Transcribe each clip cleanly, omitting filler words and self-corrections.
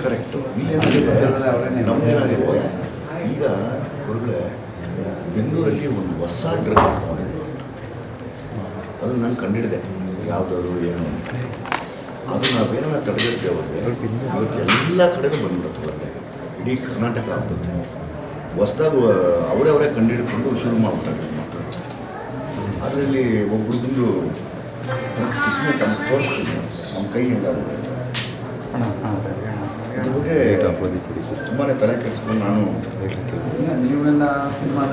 Correct. ಈಗ ಹೊರಗಡೆ ಬೆಂಗಳೂರಲ್ಲಿ ಒಂದು ಹೊಸ ಡ್ರಗ್ ಅದನ್ನು ನಾನು ಕಂಡಿಡಿದೆ, ಯಾವುದಾದ್ರು ಏನು ಅಂತ. ಅದು ನಾವೇನ ತಡೆದಿರ್ತೇವೆ ಹೋದರೆ ಇವತ್ತು ಎಲ್ಲ ಕಡೆನೂ ಬಂದ್ಬಿಡುತ್ತೆ ಹೊರಗಡೆ, ಇಡೀ ಕರ್ನಾಟಕ ಆಗ್ತದೆ. ಹೊಸದಾಗಿ ಅವರೇ ಕಂಡುಹಿಡ್ಕೊಂಡು ಶುರು ಮಾಡ್ಬಿಟ್ಟಾರೆ ಮಕ್ಕಳು. ಅದರಲ್ಲಿ ಒಬ್ಬರಿಗೊಂದು ಕಿಸ್ಮೆಟ್ ಅಂತ ತೋರಿಸ್ತೀನಿ, ನಮ್ಮ ಕೈ ಹೆಂಗಾಗುತ್ತೆ ಇದ್ರ ಬಗ್ಗೆ ತುಂಬಾ ತಲೆ ಕೆಡಿಸ್ಕೊಂಡು ನಾನು ನೀವೆಲ್ಲ ಸಿನಿಮಾದ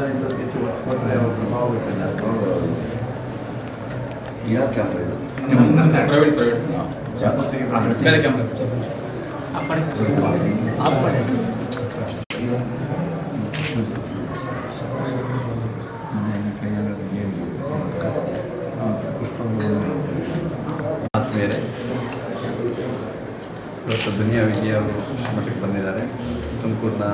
ಯಾವ ಕ್ಯಾಮ್ರಾ ಇದು ಆದಮೇಲೆ ಇವತ್ತು ದುನಿಯಾ ವಿಜಯ್ ಅವರು ಮಠಕ್ಕೆ ಬಂದಿದ್ದಾರೆ. ತುಮಕೂರಿನ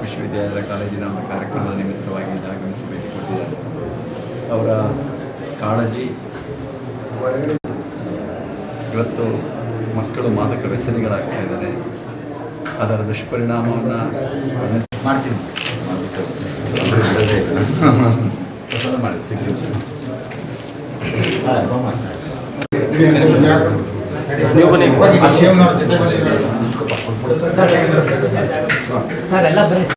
ವಿಶ್ವವಿದ್ಯಾಲಯ ಕಾಲೇಜಿನ ಒಂದು ಕಾರ್ಯಕ್ರಮದ ನಿಮಿತ್ತವಾಗಿ ಆಗಮಿಸಿ ಭೇಟಿ ಕೊಟ್ಟಿದ್ದಾರೆ. ಅವರ ಕಾಳಜಿ ಇವತ್ತು ಮಕ್ಕಳು ಮಾದಕ ವ್ಯಸನಿಗಳಾಗ್ತಾ ಇದ್ದಾರೆ. ಅದರ ದುಷ್ಪರಿಣಾಮವನ್ನು ಮಾಡ್ತೀನಿ ಸರ್ ಎಲ್ಲ ಬನ್ನಿ.